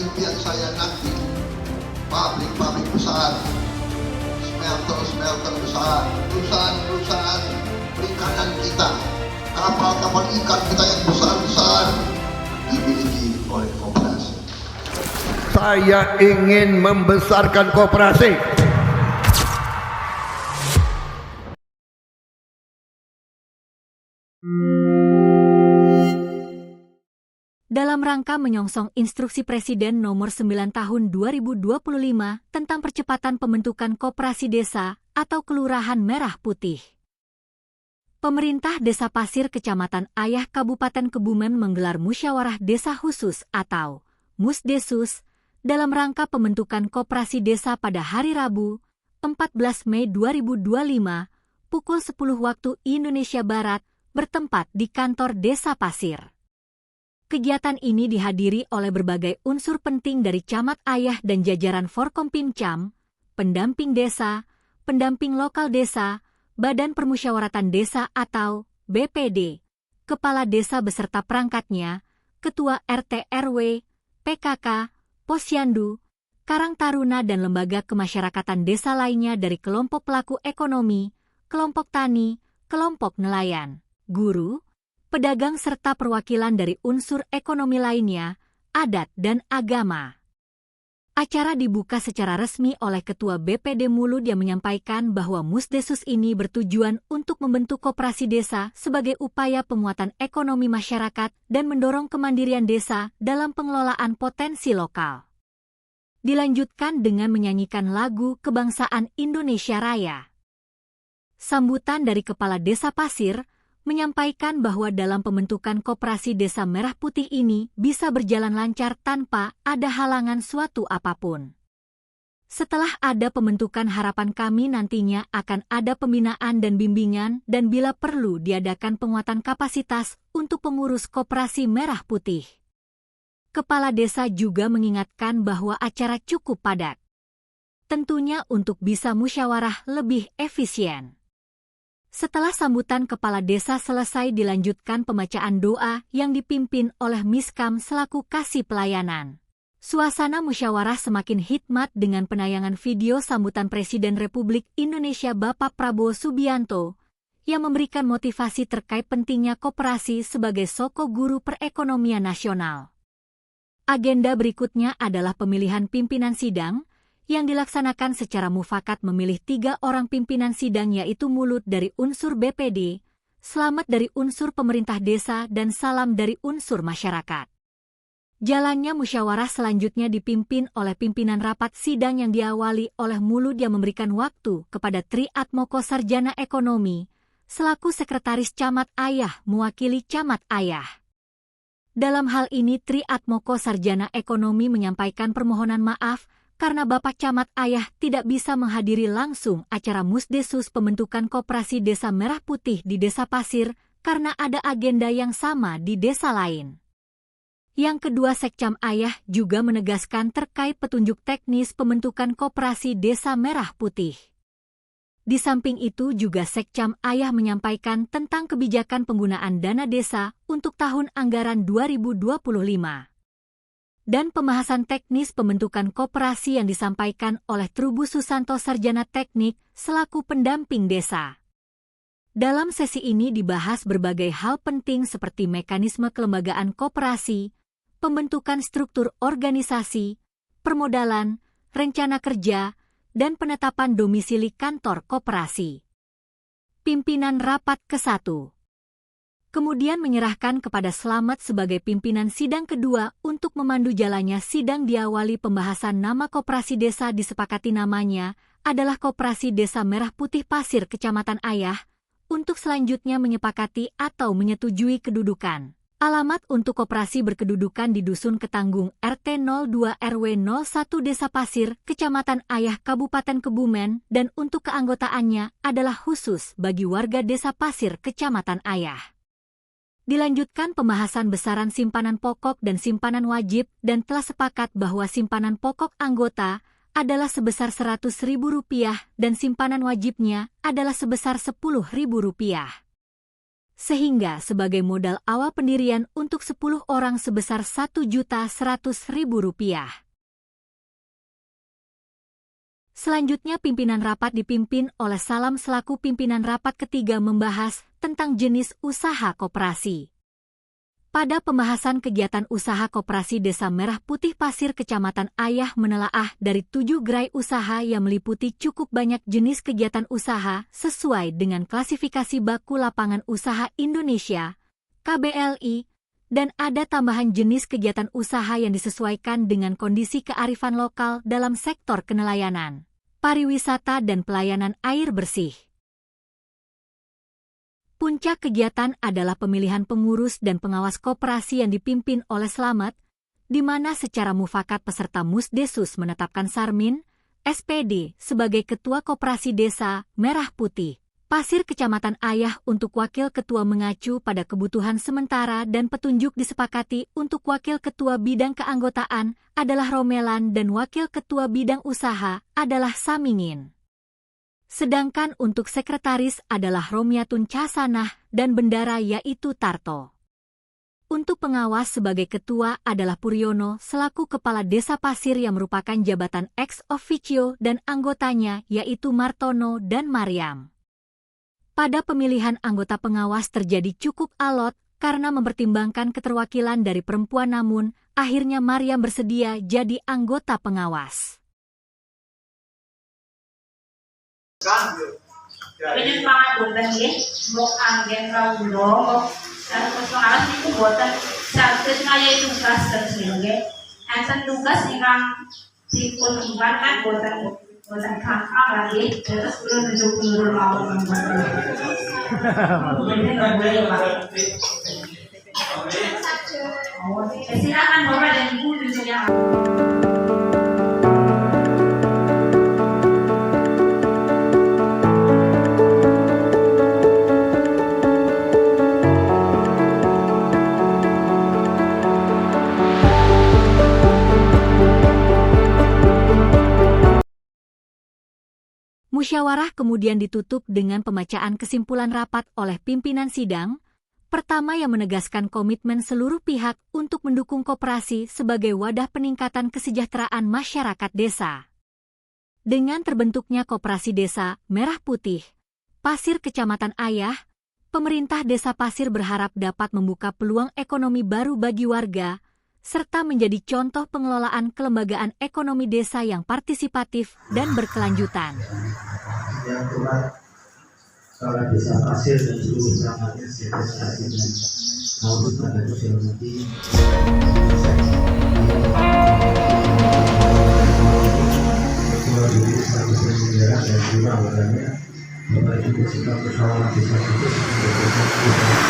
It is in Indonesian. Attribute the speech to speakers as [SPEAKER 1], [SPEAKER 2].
[SPEAKER 1] impian saya nanti pabrik-pabrik besar, smelter-smelter besar, perusahaan-perusahaan perikanan kita, kapal-kapal ikan kita yang besar-besar dimiliki oleh koperasi.
[SPEAKER 2] Saya ingin membesarkan koperasi.
[SPEAKER 3] Dalam rangka menyongsong Instruksi Presiden Nomor 9 Tahun 2025 tentang percepatan pembentukan koperasi desa atau Kelurahan Merah Putih. Pemerintah Desa Pasir Kecamatan Ayah Kabupaten Kebumen menggelar musyawarah desa khusus atau Musdesus dalam rangka pembentukan koperasi desa pada hari Rabu, 14 Mei 2025, pukul 10 waktu Indonesia Barat, bertempat di kantor Desa Pasir. Kegiatan ini dihadiri oleh berbagai unsur penting dari Camat Ayah dan jajaran Forkompimcam, pendamping desa, pendamping lokal desa, Badan Permusyawaratan Desa atau BPD, Kepala Desa beserta perangkatnya, Ketua RT RW, PKK, Posyandu, Karang Taruna dan lembaga kemasyarakatan desa lainnya dari kelompok pelaku ekonomi, kelompok tani, kelompok nelayan, guru, pedagang serta perwakilan dari unsur ekonomi lainnya, adat dan agama. Acara dibuka secara resmi oleh Ketua BPD Mulud yang menyampaikan bahwa Musdesus ini bertujuan untuk membentuk koperasi desa sebagai upaya penguatan ekonomi masyarakat dan mendorong kemandirian desa dalam pengelolaan potensi lokal. Dilanjutkan dengan menyanyikan lagu kebangsaan Indonesia Raya. Sambutan dari Kepala Desa Pasir menyampaikan bahwa dalam pembentukan koperasi Desa Merah Putih ini bisa berjalan lancar tanpa ada halangan suatu apapun. Setelah ada pembentukan, harapan kami nantinya akan ada pembinaan dan bimbingan dan bila perlu diadakan penguatan kapasitas untuk pengurus koperasi Merah Putih. Kepala Desa juga mengingatkan bahwa acara cukup padat. Tentunya untuk bisa musyawarah lebih efisien. Setelah sambutan Kepala Desa selesai dilanjutkan pembacaan doa yang dipimpin oleh Miskam selaku kasih pelayanan. Suasana musyawarah semakin hikmat dengan penayangan video sambutan Presiden Republik Indonesia Bapak Prabowo Subianto yang memberikan motivasi terkait pentingnya koperasi sebagai soko guru perekonomian nasional. Agenda berikutnya adalah pemilihan pimpinan sidang, yang dilaksanakan secara mufakat memilih 3 orang pimpinan sidang yaitu Mulud dari unsur BPD, Slamet dari unsur pemerintah desa dan Salam dari unsur masyarakat. Jalannya musyawarah selanjutnya dipimpin oleh pimpinan rapat sidang yang diawali oleh Mulud yang memberikan waktu kepada Tri Atmoko Sarjana Ekonomi, selaku Sekretaris Camat Ayah mewakili Camat Ayah. Dalam hal ini Tri Atmoko Sarjana Ekonomi menyampaikan permohonan maaf karena Bapak Camat Ayah tidak bisa menghadiri langsung acara Musdesus pembentukan koperasi Desa Merah Putih di Desa Pasir karena ada agenda yang sama di desa lain. Yang kedua, Sekcam Ayah juga menegaskan terkait petunjuk teknis pembentukan koperasi Desa Merah Putih. Di samping itu juga Sekcam Ayah menyampaikan tentang kebijakan penggunaan dana desa untuk tahun anggaran 2025. Dan pembahasan teknis pembentukan koperasi yang disampaikan oleh Trubus Susanto Sarjana Teknik selaku pendamping desa. Dalam sesi ini dibahas berbagai hal penting seperti mekanisme kelembagaan koperasi, pembentukan struktur organisasi, permodalan, rencana kerja, dan penetapan domisili kantor koperasi. Pimpinan Rapat ke-1 kemudian menyerahkan kepada Slamet sebagai pimpinan sidang kedua untuk memandu jalannya sidang. Diawali pembahasan nama koperasi desa, disepakati namanya adalah Koperasi Desa Merah Putih Pasir Kecamatan Ayah, untuk selanjutnya menyepakati atau menyetujui kedudukan. Alamat untuk koperasi berkedudukan di Dusun Ketanggung RT 02 RW 01 Desa Pasir, Kecamatan Ayah Kabupaten Kebumen, dan untuk keanggotaannya adalah khusus bagi warga Desa Pasir Kecamatan Ayah. Dilanjutkan pembahasan besaran simpanan pokok dan simpanan wajib dan telah sepakat bahwa simpanan pokok anggota adalah sebesar Rp100.000 dan simpanan wajibnya adalah sebesar Rp10.000. sehingga sebagai modal awal pendirian untuk 10 orang sebesar Rp1.100.000. Selanjutnya pimpinan rapat dipimpin oleh Salam selaku pimpinan rapat ketiga membahas tentang jenis usaha koperasi. Pada pembahasan kegiatan usaha koperasi Desa Merah Putih Pasir Kecamatan Ayah menelaah dari 7 gerai usaha yang meliputi cukup banyak jenis kegiatan usaha sesuai dengan klasifikasi Baku Lapangan Usaha Indonesia, KBLI, dan ada tambahan jenis kegiatan usaha yang disesuaikan dengan kondisi kearifan lokal dalam sektor kenelayanan, pariwisata dan pelayanan air bersih. Puncak kegiatan adalah pemilihan pengurus dan pengawas koperasi yang dipimpin oleh Slamet, di mana secara mufakat peserta Musdesus menetapkan Sarmin, SPD, sebagai Ketua Koperasi Desa Merah Putih Pasir Kecamatan Ayah untuk Wakil Ketua mengacu pada kebutuhan sementara dan petunjuk disepakati untuk Wakil Ketua Bidang Keanggotaan adalah Romelan dan Wakil Ketua Bidang Usaha adalah Samingin. Sedangkan untuk sekretaris adalah Romiatun Casanah dan bendara yaitu Tarto. Untuk pengawas sebagai ketua adalah Puryono selaku Kepala Desa Pasir yang merupakan jabatan ex officio dan anggotanya yaitu Martono dan Mariam. Pada pemilihan anggota pengawas terjadi cukup alot karena mempertimbangkan keterwakilan dari perempuan namun akhirnya Mariam bersedia jadi anggota pengawas.
[SPEAKER 4] Ini semangat buatan ya, mau angin raudo, mau persoalan itu buatan satu saya tugas tersebut ya. Ansan tugas yang diperlukan kan buatan kakak lagi, terus belum menunjuk mau membuat. Jadi nggak boleh pak. Silakan bapak dan ibu tunjuknya.
[SPEAKER 3] Musyawarah kemudian ditutup dengan pembacaan kesimpulan rapat oleh pimpinan sidang, pertama yang menegaskan komitmen seluruh pihak untuk mendukung koperasi sebagai wadah peningkatan kesejahteraan masyarakat desa. Dengan terbentuknya Koperasi Desa Merah Putih Pasir Kecamatan Ayah, pemerintah Desa Pasir berharap dapat membuka peluang ekonomi baru bagi warga, serta menjadi contoh pengelolaan kelembagaan ekonomi desa yang partisipatif dan berkelanjutan.
[SPEAKER 5] Yang Tuhan, Kepala Desa Pasir dan seluruh perangkatnya sertifikasi dan audit pada hormati Ketua Divisi Status Negara dan Lurah Wadahnya Bapak Ibu Sikap Pesawat Desa Khusus